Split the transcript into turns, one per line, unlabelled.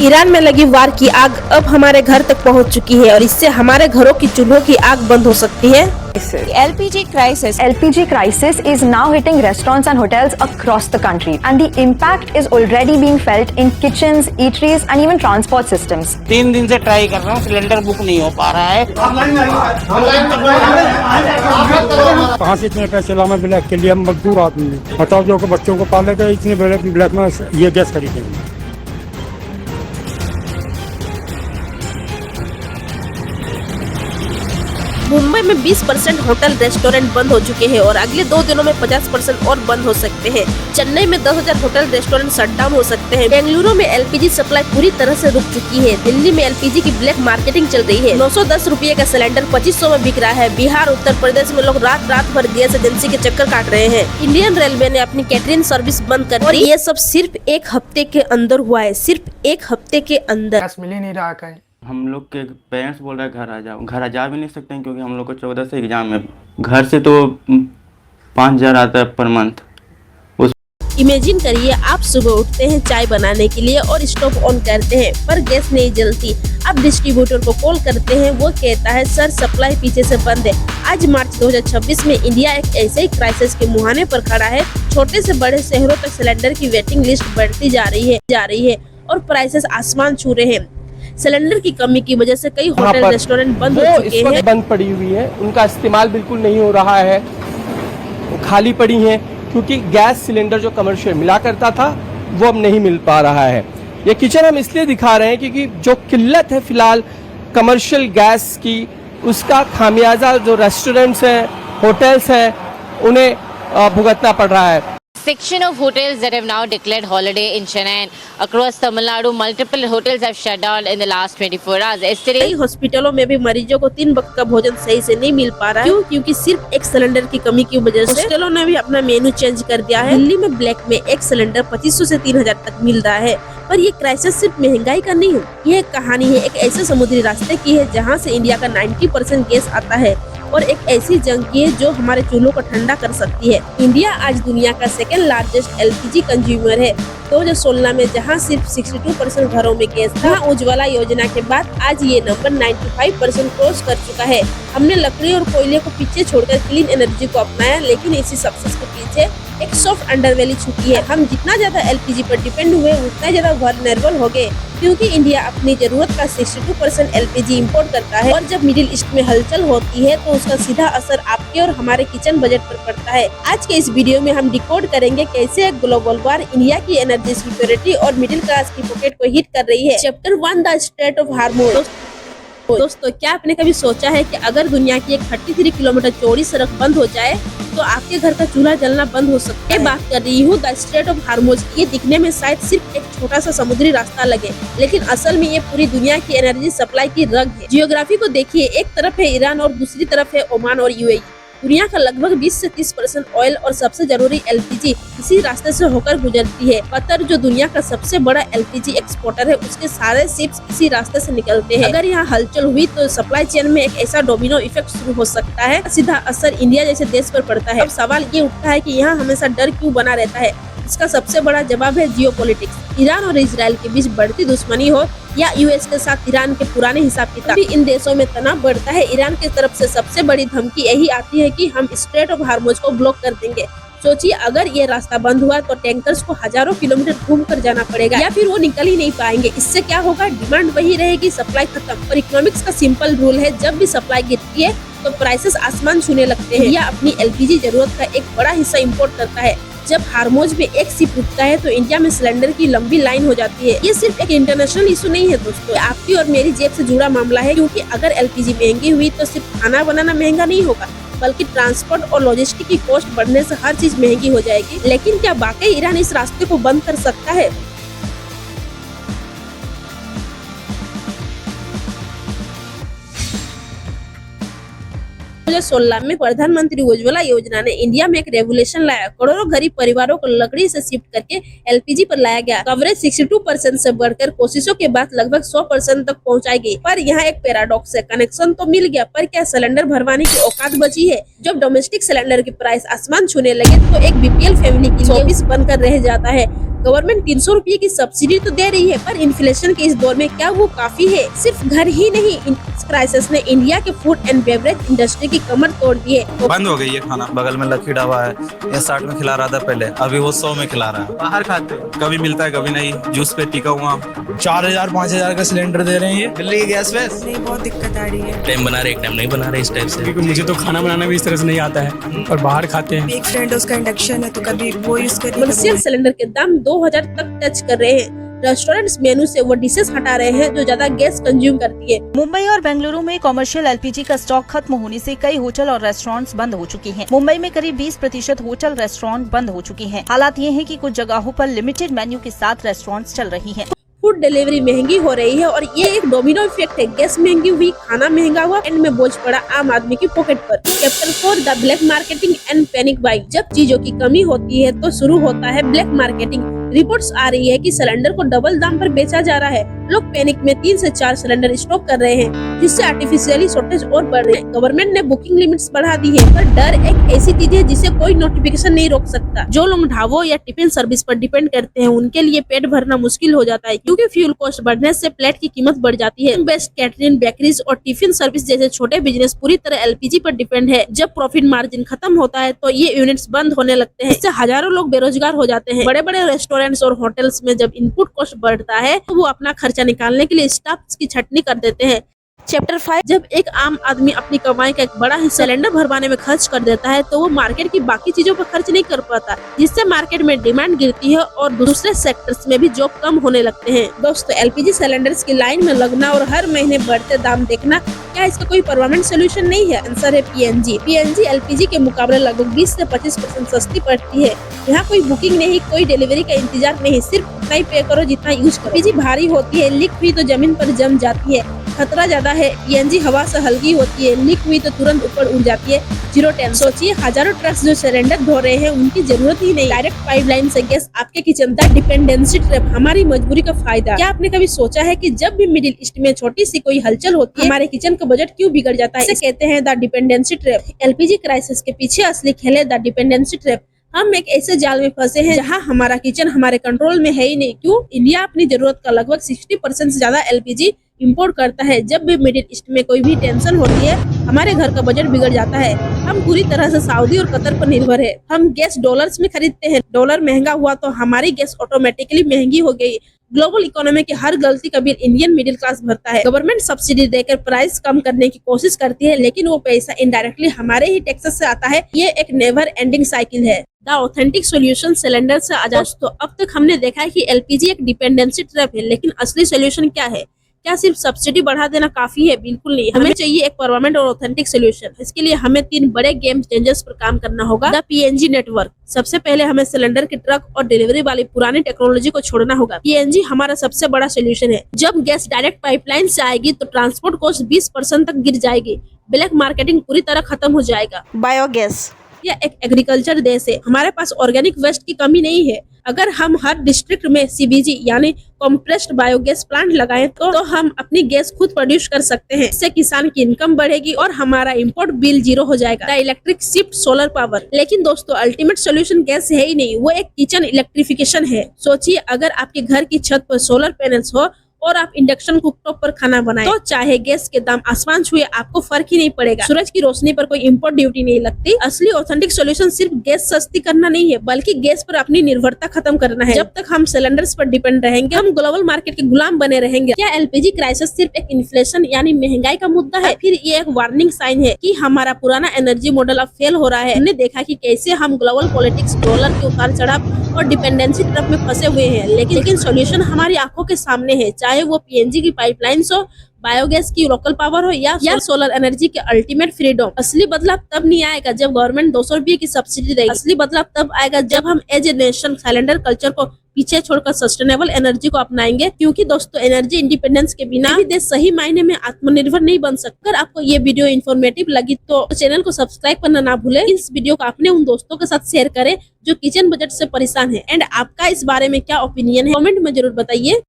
Iran में लगी वार की आग अब हमारे घर तक पहुंच चुकी है और इससे हमारे घरों की चूल्हों की आग बंद हो सकती है।
LPG crisis.
LPG crisis is now hitting restaurants and hotels across the country, and the impact is already being felt in kitchens, eateries, and even transport systems.
3 दिन से ट्राई कर रहा हूँ, सिलेंडर बुक नहीं हो पा रहा है।
कहाँ से इतने पैसे लाना ब्लैक के लिए? हम मजदूर आदमी हैं, बताओ जो बच्चों को पालेगा इतने ब्लैक में ये गैस खरीदेंगे।
मुंबई में 20% होटल रेस्टोरेंट बंद हो चुके हैं और अगले 2 दिनों में 50% और बंद हो सकते हैं। चेन्नई में 10,000 होटल रेस्टोरेंट शटडाउन हो सकते हैं। बेंगलुरु में LPG सप्लाई पूरी तरह से रुक चुकी है। दिल्ली में LPG की ब्लैक मार्केटिंग चल रही है। 910 रुपये का सिलेंडर 2500 में बिक रहा है। बिहार, उत्तर प्रदेश में लोग रात भर गैस एजेंसी के चक्कर काट रहे हैं। इंडियन रेलवे ने अपनी कैटरिंग सर्विस बंद कर दी और ये सब सिर्फ 1 हफ्ते के अंदर हुआ है। सिर्फ 1 हफ्ते के अंदर
गैस मिल ही नहीं रहा कहीं।
हम लोग के पेरेंट्स बोल रहे हैं घर आ जाओ, घर आ जा भी नहीं सकते हैं क्योंकि हम लोग को 14 से एग्जाम है। घर से तो 5,000 आता है पर मंथ।
इमेजिन करिए, आप सुबह उठते हैं चाय बनाने के लिए और स्टोव ऑन करते हैं पर गैस नहीं जलती। आप डिस्ट्रीब्यूटर को कॉल करते हैं, वो कहता है सर सप्लाई पीछे से बंद है। आज मार्च 2026 में इंडिया एक ऐसे ही क्राइसिस के मुहाने पर खड़ा है। छोटे से बड़े शहरों तक सिलेंडर की वेटिंग लिस्ट बढ़ती जा रही है और प्राइसेस आसमान छू रहे हैं। सिलेंडर की कमी की वजह से कई होटल रेस्टोरेंट बंद हो चुके हैं।
बंद पड़ी हुई है, उनका इस्तेमाल बिल्कुल नहीं हो रहा है, खाली पड़ी हैं क्योंकि गैस सिलेंडर जो कमर्शियल मिला करता था वो अब नहीं मिल पा रहा है। ये किचन हम इसलिए दिखा रहे हैं क्योंकि जो किल्लत है फिलहाल कमर्शियल गैस की, उसका खामियाजा जो रेस्टोरेंट्स हैं, होटल्स हैं, उन्हें भुगतना पड़ रहा है।
Section of hotels that have now declared holiday in Chennai and across Tamil Nadu, multiple hotels have shut down in the last 24 hours.
कई हॉस्पिटलों में भी मरीजों को 3 वक्त का भोजन सही से नहीं मिल पा रहा है। क्यों? क्योंकि सिर्फ एक सिलेंडर की कमी की वजह से हॉस्पिटलों ने भी अपना मेनू चेंज कर दिया है। दिल्ली में ब्लैक में एक सिलेंडर 2500 से 3,000 तक मिल रहा है। पर ये क्राइसिस सिर्फ महंगाई का नहीं है, ये कहानी है एक ऐसे समुद्री रास्ते की है जहाँ से इंडिया का 90% गैस आता है और एक ऐसी जंग की है जो हमारे चूल्हों को ठंडा कर सकती है। इंडिया आज दुनिया का सेकेंड लार्जेस्ट LPG कंज्यूमर है। 2016 में जहां सिर्फ 62% घरों में गैस था, उज्ज्वला योजना के बाद आज ये नंबर 95% क्रॉस कर चुका है। हमने लकड़ी और कोयले को पीछे छोड़कर क्लीन एनर्जी को अपनाया, लेकिन इसी सक्सेस के पीछे एक सॉफ्ट अंडरवेली छुपी है। हम जितना ज्यादा LPG पर डिपेंड हुए उतना ज्यादा वल्नरेबल हो गए क्योंकि इंडिया अपनी जरूरत का 62% LPG इंपोर्ट करता है और जब मिडिल ईस्ट में हलचल होती है तो उसका सीधा असर आपके और हमारे किचन बजट पर पड़ता है। आज के इस वीडियो में हम डिकोड करेंगे कैसे एक ग्लोबल वार इंडिया की एनर्जी सिक्योरिटी और मिडिल क्लास की पॉकेट को हिट कर रही है। Chapter 1 the straight of हार्मोज। दोस्तों, क्या आपने कभी सोचा है कि अगर दुनिया की एक 33 किलोमीटर चौड़ी सड़क बंद हो जाए तो आपके घर का चूल्हा जलना बंद हो सकता है। बात कर रही हूँ द स्ट्रेट ऑफ हार्मोज। ये दिखने में शायद सिर्फ एक छोटा सा समुद्री रास्ता लगे, लेकिन असल में ये पूरी दुनिया की एनर्जी सप्लाई की रग है। जियोग्राफी को देखिए, एक तरफ है ईरान और दूसरी तरफ है ओमान और UAE। दुनिया का लगभग 20 से 30% ऑयल और सबसे जरूरी LPG इसी रास्ते से होकर गुजरती है। कतर जो दुनिया का सबसे बड़ा LPG एक्सपोर्टर है, उसके सारे शिप्स इसी रास्ते से निकलते हैं। अगर यहाँ हलचल हुई तो सप्लाई चेन में एक ऐसा डोमिनो इफेक्ट शुरू हो सकता है, सीधा असर इंडिया जैसे देश पर पड़ता है। अब सवाल ये उठता है कि यहाँ हमेशा डर क्यों बना रहता है? इसका सबसे बड़ा जवाब है जियोपॉलिटिक्स। ईरान और इजराइल के बीच बढ़ती दुश्मनी हो या US के साथ ईरान के पुराने हिसाब किताब, इन देशों में तनाव बढ़ता है। ईरान की तरफ से सबसे बड़ी धमकी यही आती है कि हम स्ट्रेट ऑफ हार्मोज को ब्लॉक कर देंगे। सोचिए, अगर ये रास्ता बंद हुआ तो टैंकर्स को हजारों किलोमीटर घूम कर जाना पड़ेगा या फिर वो निकल ही नहीं पाएंगे। इससे क्या होगा? डिमांड वही रहेगी, सप्लाई खत्म। और इकोनॉमिक्स का सिंपल रूल है, जब भी सप्लाई गिरती है तो प्राइसेस आसमान छूने लगते हैं। या अपनी LPG जरूरत का एक बड़ा हिस्सा इम्पोर्ट करता है। जब हार्मोज में एक शिप रुकता है तो इंडिया में सिलेंडर की लंबी लाइन हो जाती है। ये सिर्फ एक इंटरनेशनल इशू नहीं है दोस्तों, आपकी और मेरी जेब से जुड़ा मामला है। क्योंकि अगर LPG महंगी हुई तो सिर्फ खाना बनाना महंगा नहीं होगा, बल्कि ट्रांसपोर्ट और लॉजिस्टिक की कॉस्ट बढ़ने से हर चीज महंगी हो जाएगी। लेकिन क्या वाकई ईरान इस रास्ते को बंद कर सकता है? 2016 में प्रधानमंत्री उज्ज्वला योजना ने इंडिया में एक रेवोल्यूशन लाया। करोड़ों गरीब परिवारों को लकड़ी से शिफ्ट करके LPG पर लाया गया। कवरेज 62% से बढ़कर कोशिशों के बाद लगभग 100% तक पहुंचाई गई। पर यहाँ एक पैराडॉक्स है, कनेक्शन तो मिल गया पर क्या सिलेंडर भरवाने की औकात बची है? जब डोमेस्टिक सिलेंडर की प्राइस आसमान छूने लगे तो एक BPL फैमिली की 24 बनकर रह जाता है। गवर्नमेंट 300 रुपये की सब्सिडी तो दे रही है, पर इन्फ्लेशन के इस दौर में क्या वो काफी है? सिर्फ घर ही नहीं, इस क्राइसिस ने इंडिया के फूड एंड बेवरेज इंडस्ट्री की कमर तोड़ दी है।
बंद हो गई है खाना। बगल में लकी ढाबा है, ये 60 में खिला रहा था पहले, अभी वो 100 में खिला रहा है।
बाहर खाते हो?
कभी मिलता है कभी नहीं, जूस पे टिका हुआ। 4000-5000 का सिलेंडर दे रहे हैं ये दिल्ली की गैस पे।
नहीं, बहुत दिक्कत आ रही है।
टाइम बना रहे, एक टाइम नहीं बना रहे इस टाइप से।
क्योंकि मुझे तो खाना बनाना भी इस तरह से नहीं आता है और बाहर खाते हैं।
एक फ्रेंड उसका इंडक्शन है तो कभी वो यूज करती है।
कमर्शियल सिलेंडर के दाम 2000 तक टच कर रहे हैं। रेस्टोरेंट्स मेनू से वो डिशेस हटा रहे हैं जो ज्यादा गैस कंज्यूम करती है।
मुंबई और बेंगलुरु में कमर्शियल एलपीजी का स्टॉक खत्म होने से कई होटल और रेस्टोरेंट्स बंद हो चुके हैं। मुंबई में करीब 20% होटल रेस्टोरेंट बंद हो चुके हैं। हालात ये है कि कुछ जगहों पर लिमिटेड मेन्यू के साथ रेस्टोरेंट्स चल रही हैं।
फूड डिलीवरी महंगी हो रही है और ये एक डोमिनो इफेक्ट है। गैस महंगी हुई, खाना महंगा हुआ, एंड में बोझ पड़ा आम आदमी की पॉकेट पर। Chapter 4 the black marketing and panic buying. जब चीजों की कमी होती है तो शुरू होता है ब्लैक मार्केटिंग। रिपोर्ट्स आ रही है कि सिलेंडर को डबल दाम पर बेचा जा रहा है। लोग पैनिक में 3 से 4 सिलेंडर स्टॉक कर रहे हैं, जिससे आर्टिफिशियली शॉर्टेज और बढ़ रहे हैं। गवर्नमेंट ने बुकिंग लिमिट्स बढ़ा दी है, पर डर एक ऐसी चीज है जिसे कोई नोटिफिकेशन नहीं रोक सकता। जो लोग ढाबों या टिफिन सर्विस पर डिपेंड करते हैं, उनके लिए पेट भरना मुश्किल हो जाता है, क्योंकि फ्यूल कॉस्ट बढ़ने से प्लेट की कीमत बढ़ जाती है। बेस्ट कैटरिंग, बेकरीज और टिफिन सर्विस जैसे छोटे बिजनेस पूरी तरह एलपीजी पर डिपेंड है। जब प्रॉफिट मार्जिन खत्म होता है तो ये यूनिट्स बंद होने लगते हैं। इससे हजारों लोग बेरोजगार हो जाते हैं। बड़े बड़े रेस्टोरेंट्स और होटल्स में जब इनपुट कॉस्ट बढ़ता है तो वो अपना खर्चा निकालने के लिए स्टाफ की छटनी कर देते हैं। चैप्टर 5 जब एक आम आदमी अपनी कमाई का एक बड़ा हिस्सा सिलेंडर भरवाने में खर्च कर देता है तो वो मार्केट की बाकी चीजों पर खर्च नहीं कर पाता, जिससे मार्केट में डिमांड गिरती है और दूसरे सेक्टर्स में भी जॉब कम होने लगते हैं। दोस्तों, एलपीजी सिलेंडर्स की लाइन में लगना और हर महीने बढ़ते दाम देखना, क्या इसका कोई परमानेंट सोल्यूशन नहीं है? आंसर है पीएनजी। पीएनजी एलपीजी के मुकाबले लगभग 20 से 25% सस्ती पड़ती है। यहाँ कोई बुकिंग नहीं, कोई डिलीवरी का इंतजार नहीं, सिर्फ उतना ही पे करो जितना यूज करो। एलपीजी भारी होती है, लीक हुई तो जमीन पर जम जाती है, खतरा ज्यादा है। पीएनजी हवा से हल्की होती है, लीक हुई तो तुरंत ऊपर उड़ जाती है, जीरो टेंशन। सोचिए, हजारों ट्रक्स जो सिलेंडर ढो रहे हैं, उनकी जरूरत ही नहीं। डायरेक्ट पाइपलाइन से गैस आपके किचन तक। डिपेंडेंसी ट्रैप, हमारी मजबूरी का फायदा। क्या आपने कभी सोचा है कि जब भी मिडिल ईस्ट में छोटी सी कोई हलचल होती है, हमारे किचन का बजट क्यों बिगड़ जाता है? इसे कहते हैं the dependency trap. LPG crisis के पीछे असली खेल है द डिपेंडेंसी ट्रैप। हम एक ऐसे जाल में फंसे हैं जहां हमारा किचन हमारे कंट्रोल में है ही नहीं। क्यों? इंडिया अपनी जरूरत का लगभग 60% से ज्यादा एलपीजी इंपोर्ट करता है। जब भी मिडिल ईस्ट में कोई भी टेंशन होती है, हमारे घर का बजट बिगड़ जाता है। हम पूरी तरह से सऊदी और कतर पर निर्भर है। हम गैस डॉलर्स में खरीदते हैं। डॉलर महंगा हुआ तो हमारी गैस ऑटोमेटिकली महंगी हो गई। ग्लोबल इकोनॉमी की हर गलती का बिल इंडियन मिडिल क्लास भरता है। गवर्नमेंट सब्सिडी देकर प्राइस कम करने की कोशिश करती है, लेकिन वो पैसा इनडायरेक्टली हमारे ही टैक्सेस से आता है। ये एक नेवर एंडिंग साइकिल है। द ऑथेंटिक सॉल्यूशन सिलेंडर से आजाद। तो अब तक हमने देखा है कि एलपीजी एक डिपेंडेंसी ट्रैप है, लेकिन असली सॉल्यूशन क्या है? क्या सिर्फ सब्सिडी बढ़ा देना काफी है? बिल्कुल नहीं। हमें चाहिए एक परमानेंट और ऑथेंटिक सॉल्यूशन। इसके लिए हमें 3 बड़े गेम चेंजर्स पर काम करना होगा। The PNG network. सबसे पहले हमें सिलेंडर के ट्रक और डिलीवरी वाली पुरानी टेक्नोलॉजी को छोड़ना होगा। पीएनजी हमारा सबसे बड़ा सॉल्यूशन है। जब गैस डायरेक्ट पाइपलाइन से आएगी तो ट्रांसपोर्ट कॉस्ट 20% तक गिर जाएगी। ब्लैक मार्केटिंग पूरी तरह खत्म हो जाएगा।
बायोगैस।
यह एक एग्रीकल्चर देश है, हमारे पास ऑर्गेनिक वेस्ट की कमी नहीं है। अगर हम हर डिस्ट्रिक्ट में सीबीजी यानी कॉम्प्रेस्ड बायोगैस प्लांट लगाएं तो हम अपनी गैस खुद प्रोड्यूस कर सकते हैं। इससे किसान की इनकम बढ़ेगी और हमारा इंपोर्ट बिल जीरो हो जाएगा। The electric shift solar power. लेकिन दोस्तों, अल्टीमेट सोल्यूशन गैस है ही नहीं, वो एक किचन इलेक्ट्रिफिकेशन है। सोचिए, अगर आपके घर की छत पर सोलर पैनल्स हो और आप इंडक्शन कुकटॉप पर खाना बनाएं, तो चाहे गैस के दाम आसमान छुए, आपको फर्क ही नहीं पड़ेगा। सूरज की रोशनी पर कोई इंपोर्ट ड्यूटी नहीं लगती। असली ऑथेंटिक सॉल्यूशन सिर्फ गैस सस्ती करना नहीं है, बल्कि गैस पर अपनी निर्भरता खत्म करना है। जब तक हम सिलेंडर्स पर डिपेंड रहेंगे, हम ग्लोबल मार्केट के गुलाम बने रहेंगे। क्या एलपीजी क्राइसिस सिर्फ एक इन्फ्लेशन यानी महंगाई का मुद्दा है? फिर ये एक वार्निंग साइन है कि हमारा पुराना एनर्जी मॉडल अब फेल हो रहा है। हमने देखा कि कैसे हम ग्लोबल पॉलिटिक्स, डॉलर के उतार चढ़ाव और डिपेंडेंसी ट्रैप में फंसे हुए हैं। लेकिन सॉल्यूशन हमारी आंखों के सामने है। चाहे वो पीएनजी की पाइपलाइंस हो, बायोगैस की लोकल पावर हो या सोलर एनर्जी के अल्टीमेट फ्रीडम। असली बदलाव तब नहीं आएगा जब गवर्नमेंट 200 रुपये की सब्सिडी देगी। असली बदलाव तब आएगा जब हम as a nation cylinder culture को पीछे छोड़कर सस्टेनेबल एनर्जी को अपनाएंगे। क्योंकि दोस्तों, एनर्जी इंडिपेंडेंस के बिना भी देश सही मायने में आत्मनिर्भर नहीं बन सकता। अगर आपको ये वीडियो इन्फॉर्मेटिव लगी तो चैनल को सब्सक्राइब करना ना भूले। इस वीडियो को अपने उन दोस्तों के साथ शेयर करें जो किचन बजट से परेशान है। एंड आपका इस बारे में क्या ओपिनियन है, कमेंट में जरूर बताइए।